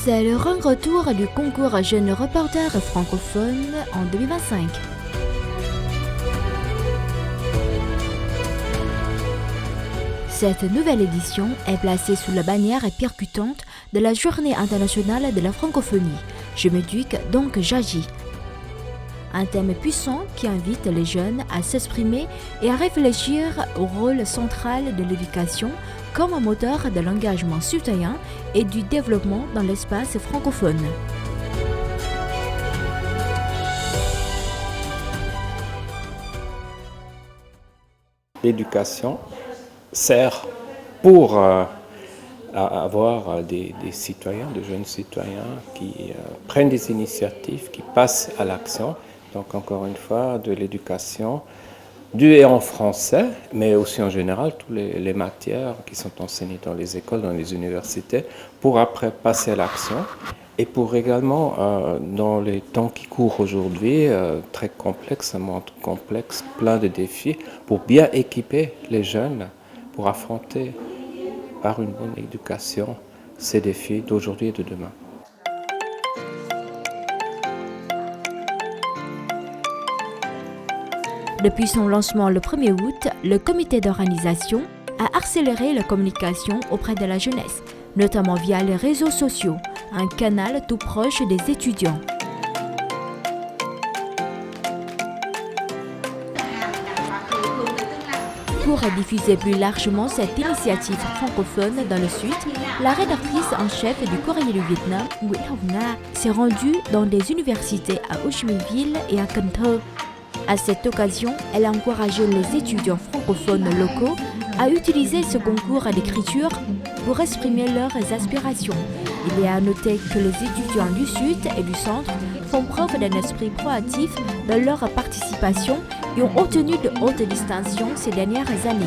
C'est le retour du concours Jeunes Reporters francophones en 2025. Cette nouvelle édition est placée sous la bannière percutante de la Journée internationale de la francophonie. Je m'éduque donc j'agis. Un thème puissant qui invite les jeunes à s'exprimer et à réfléchir au rôle central de l'éducation comme moteur de l'engagement citoyen et du développement dans l'espace francophone. L'éducation sert pour avoir des citoyens, de jeunes citoyens qui prennent des initiatives, qui passent à l'action. Donc encore une fois, de l'éducation due et en français, mais aussi en général, toutes les matières qui sont enseignées dans les écoles, dans les universités, pour après passer à l'action. Et pour également, dans les temps qui courent aujourd'hui, très complexes, un monde complexe, plein de défis, pour bien équiper les jeunes, pour affronter par une bonne éducation ces défis d'aujourd'hui et de demain. Depuis son lancement le 1er août, le comité d'organisation a accéléré la communication auprès de la jeunesse, notamment via les réseaux sociaux, un canal tout proche des étudiants. Pour diffuser plus largement cette initiative francophone dans le Sud, la rédactrice en chef du Courrier du Vietnam, Nguyễn Hồng Nga, s'est rendue dans des universités à Ho Chi Minh Ville et à Cần Thơ. À cette occasion, elle a encouragé les étudiants francophones locaux à utiliser ce concours d'écriture pour exprimer leurs aspirations. Il est à noter que les étudiants du Sud et du Centre font preuve d'un esprit proactif dans leur participation et ont obtenu de hautes distinctions ces dernières années.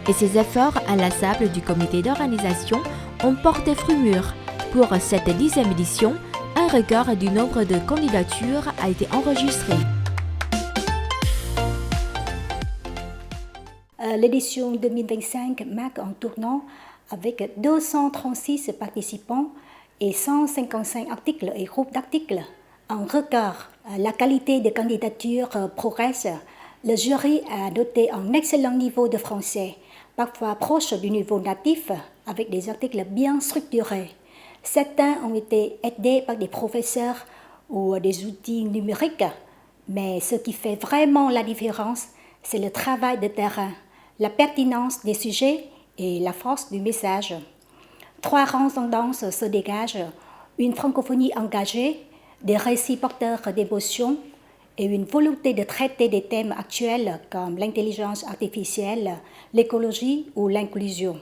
Et ces efforts inlassables du comité d'organisation ont porté fruit mûr. Pour cette 10e édition, un record du nombre de candidatures a été enregistré. L'édition 2025 marque un tournant avec 236 participants et 155 articles et groupes d'articles. Un record. La qualité des candidatures progresse. Le jury a noté un excellent niveau de français, parfois proche du niveau natif, avec des articles bien structurés. Certains ont été aidés par des professeurs ou des outils numériques, mais ce qui fait vraiment la différence, c'est le travail de terrain, la pertinence des sujets et la force du message. 3 grandes tendances se dégagent, une francophonie engagée, des récits porteurs d'émotions et une volonté de traiter des thèmes actuels comme l'intelligence artificielle, l'écologie ou l'inclusion.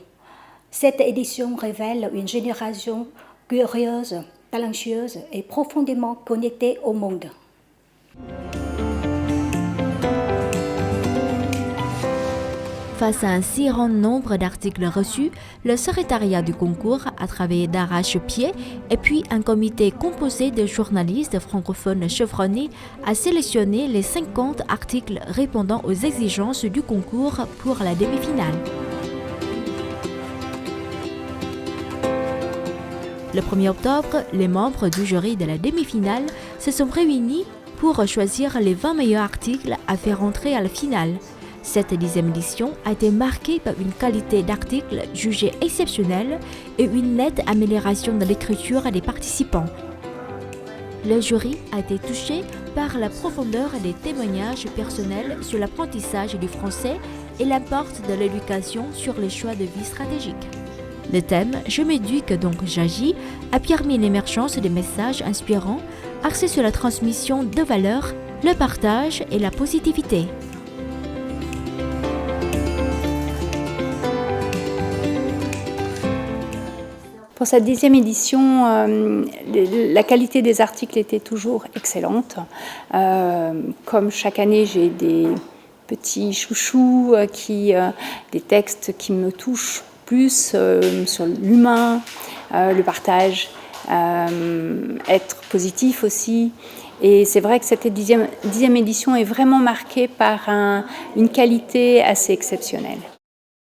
Cette édition révèle une génération curieuse, talentueuse et profondément connectée au monde. Face à un si grand nombre d'articles reçus, le secrétariat du concours a travaillé d'arrache-pied et puis un comité composé de journalistes francophones chevronnés a sélectionné les 50 articles répondant aux exigences du concours pour la demi-finale. Le 1er octobre, les membres du jury de la demi-finale se sont réunis pour choisir les 20 meilleurs articles à faire entrer à la finale. Cette 10e édition a été marquée par une qualité d'articles jugée exceptionnelle et une nette amélioration de l'écriture des participants. Le jury a été touché par la profondeur des témoignages personnels sur l'apprentissage du français et l'impact de l'éducation sur les choix de vie stratégiques. Le thème « Je m'éduque donc j'agis » a permis l'émergence de messages inspirants axés sur la transmission de valeurs, le partage et la positivité. Pour cette 10e édition, la qualité des articles était toujours excellente. Comme chaque année, j'ai des petits chouchous, des textes qui me touchent plus sur l'humain, le partage, être positif aussi. Et c'est vrai que cette 10e édition est vraiment marquée par une qualité assez exceptionnelle.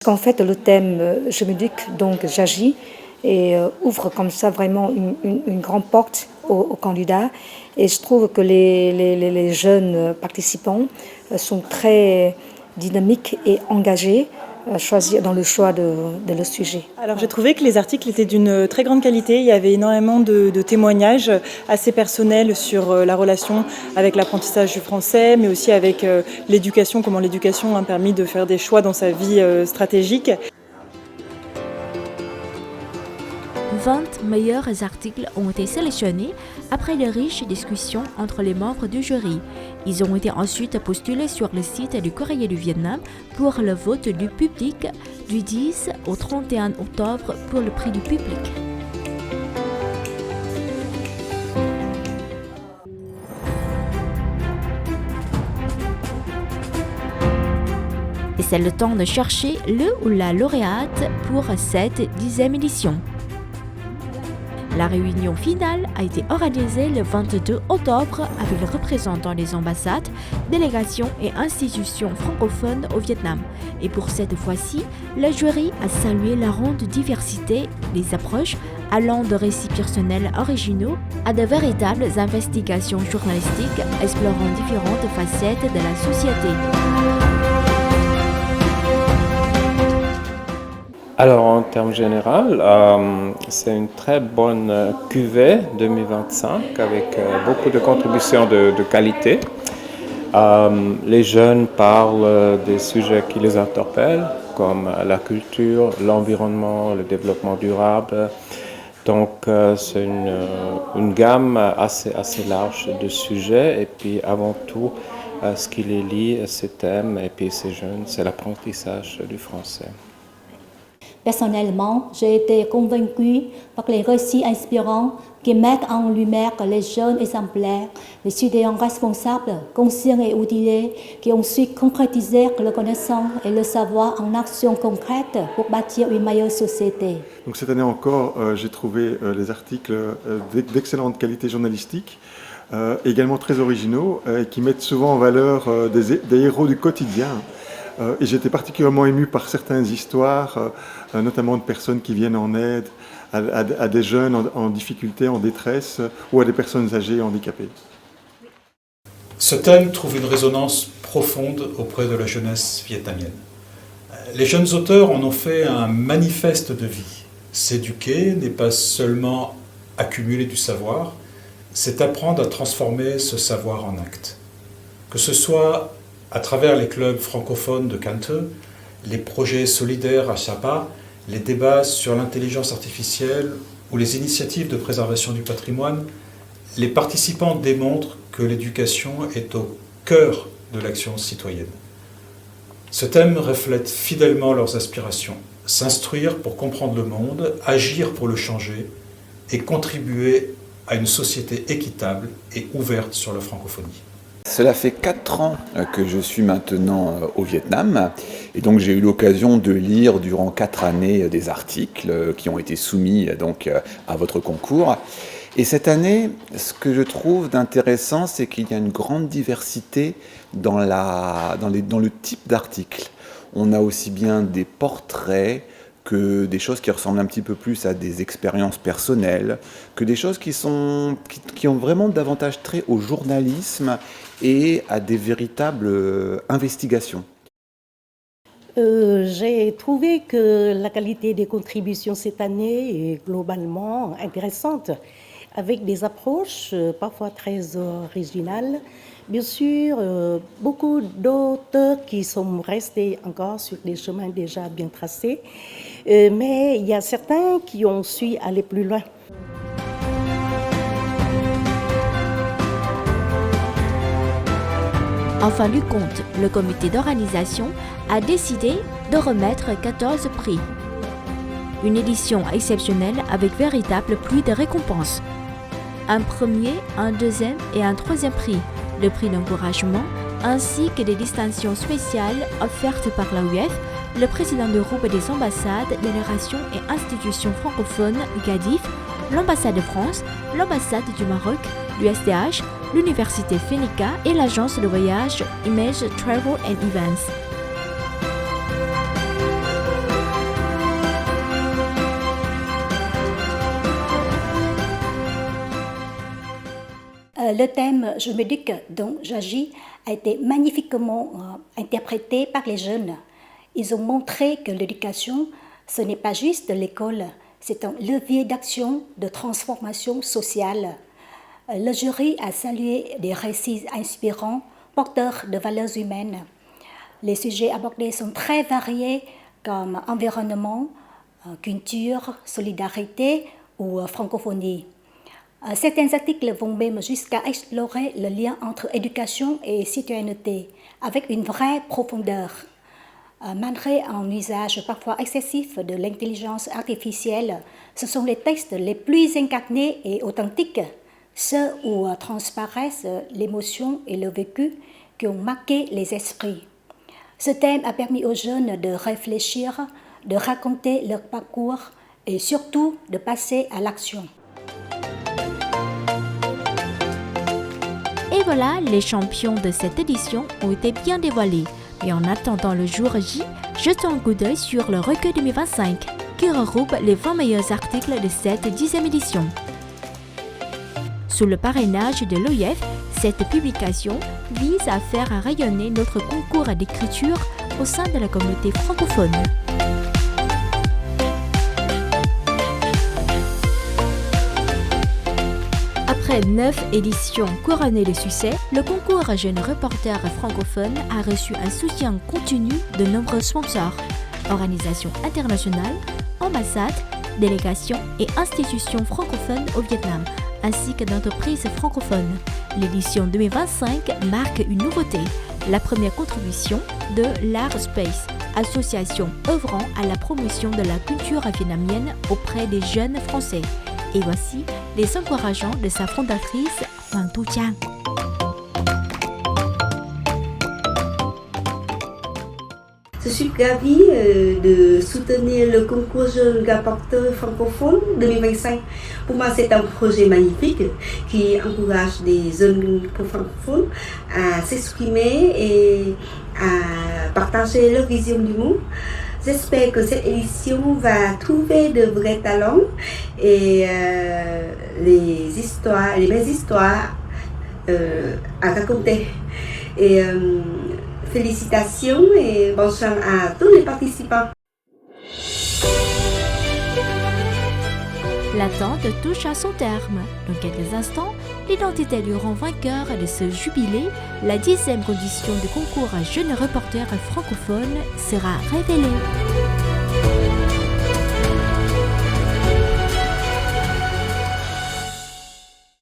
En fait, le thème « Je m'éduque donc j'agis » et ouvre comme ça vraiment une grande porte aux candidats. Et je trouve que les jeunes participants sont très dynamiques et engagés dans le choix de leur sujet. Alors j'ai trouvé que les articles étaient d'une très grande qualité. Il y avait énormément de témoignages assez personnels sur la relation avec l'apprentissage du français, mais aussi avec l'éducation, comment l'éducation a permis de faire des choix dans sa vie stratégique. 20 meilleurs articles ont été sélectionnés après de riches discussions entre les membres du jury. Ils ont été ensuite postulés sur le site du Courrier du Vietnam pour le vote du public du 10 au 31 octobre pour le prix du public. Et c'est le temps de chercher le ou la lauréate pour cette 10e édition. La réunion finale a été organisée le 22 octobre avec les représentants des ambassades, délégations et institutions francophones au Vietnam. Et pour cette fois-ci, le jury a salué la ronde diversité des approches allant de récits personnels originaux à de véritables investigations journalistiques explorant différentes facettes de la société. Alors en termes généraux, c'est une très bonne cuvée 2025 avec beaucoup de contributions de qualité. Les jeunes parlent des sujets qui les interpellent, comme la culture, l'environnement, le développement durable. Donc c'est une gamme assez large de sujets et puis avant tout, ce qui les lie, ces thèmes et puis ces jeunes, c'est l'apprentissage du français. Personnellement, j'ai été convaincue par les récits inspirants qui mettent en lumière les jeunes exemplaires, les citoyens responsables, conscients et outillés, qui ont su concrétiser le connaissance et le savoir en actions concrètes pour bâtir une meilleure société. Donc cette année encore, j'ai trouvé les articles d'excellente qualité journalistique, également très originaux, qui mettent souvent en valeur des héros du quotidien. Et j'ai été particulièrement ému par certaines histoires, notamment de personnes qui viennent en aide à des jeunes en difficulté, en détresse, ou à des personnes âgées handicapées. Ce thème trouve une résonance profonde auprès de la jeunesse vietnamienne. Les jeunes auteurs en ont fait un manifeste de vie. S'éduquer n'est pas seulement accumuler du savoir, c'est apprendre à transformer ce savoir en acte. Que ce soit à travers les clubs francophones de Can Tho, les projets solidaires à Sapa, les débats sur l'intelligence artificielle ou les initiatives de préservation du patrimoine, les participants démontrent que l'éducation est au cœur de l'action citoyenne. Ce thème reflète fidèlement leurs aspirations, s'instruire pour comprendre le monde, agir pour le changer et contribuer à une société équitable et ouverte sur la francophonie. Cela fait 4 ans que je suis maintenant au Vietnam et donc j'ai eu l'occasion de lire durant 4 années des articles qui ont été soumis donc à votre concours. Et cette année, ce que je trouve d'intéressant, c'est qu'il y a une grande diversité dans le type d'articles. On a aussi bien des portraits que des choses qui ressemblent un petit peu plus à des expériences personnelles, que des choses qui ont vraiment davantage trait au journalisme et à des véritables investigations. J'ai trouvé que la qualité des contributions cette année est globalement intéressante, avec des approches parfois très originales. Bien sûr, beaucoup d'auteurs qui sont restés encore sur des chemins déjà bien tracés, mais il y a certains qui ont su aller plus loin. En fin du compte, le comité d'organisation a décidé de remettre 14 prix. Une édition exceptionnelle avec véritable pluie de récompenses. Un premier, un deuxième et un troisième prix, le prix d'encouragement, ainsi que des distinctions spéciales offertes par l'AUF, le président du groupe des ambassades, délégations et institutions francophones, GADIF, l'ambassade de France, l'ambassade du Maroc, l'USDH, l'université Fenica et l'agence de voyage Image Travel and Events. Le thème « Je m'éduque donc j'agis » a été magnifiquement interprété par les jeunes. Ils ont montré que l'éducation, ce n'est pas juste l'école, c'est un levier d'action, de transformation sociale. Le jury a salué des récits inspirants, porteurs de valeurs humaines. Les sujets abordés sont très variés comme environnement, culture, solidarité ou francophonie. Certains articles vont même jusqu'à explorer le lien entre éducation et citoyenneté avec une vraie profondeur. Malgré un usage parfois excessif de l'intelligence artificielle, ce sont les textes les plus incarnés et authentiques, ceux où transparaissent l'émotion et le vécu qui ont marqué les esprits. Ce thème a permis aux jeunes de réfléchir, de raconter leur parcours et surtout de passer à l'action. Et voilà, les champions de cette édition ont été bien dévoilés. Et en attendant le jour J, jetons un coup d'œil sur le recueil 2025 qui regroupe les 20 meilleurs articles de cette 10e édition. Sous le parrainage de l'OIF, cette publication vise à faire rayonner notre concours d'écriture au sein de la communauté francophone. Après 9 éditions couronnées de succès, le concours Jeunes Reporters Francophones a reçu un soutien continu de nombreux sponsors, organisations internationales, ambassades, délégations et institutions francophones au Vietnam, ainsi que d'entreprises francophones. L'édition 2025 marque une nouveauté, la première contribution de l'Art Space, association œuvrant à la promotion de la culture vietnamienne auprès des jeunes français. Et voici les encourageants de sa fondatrice, Hoàng Thu Trang. Je suis ravie de soutenir le concours Jeunes Reporters Francophones 2025. Pour moi, c'est un projet magnifique qui encourage des jeunes francophones à s'exprimer et à partager leur vision du monde. J'espère que cette édition va trouver de vrais talents et les belles histoires à raconter. Et félicitations et bonne chance à tous les participants. L'attente touche à son terme. Dans quelques instants, l'identité du grand vainqueur de ce jubilé, la 10e condition du concours Jeunes Reporters Francophones, sera révélée.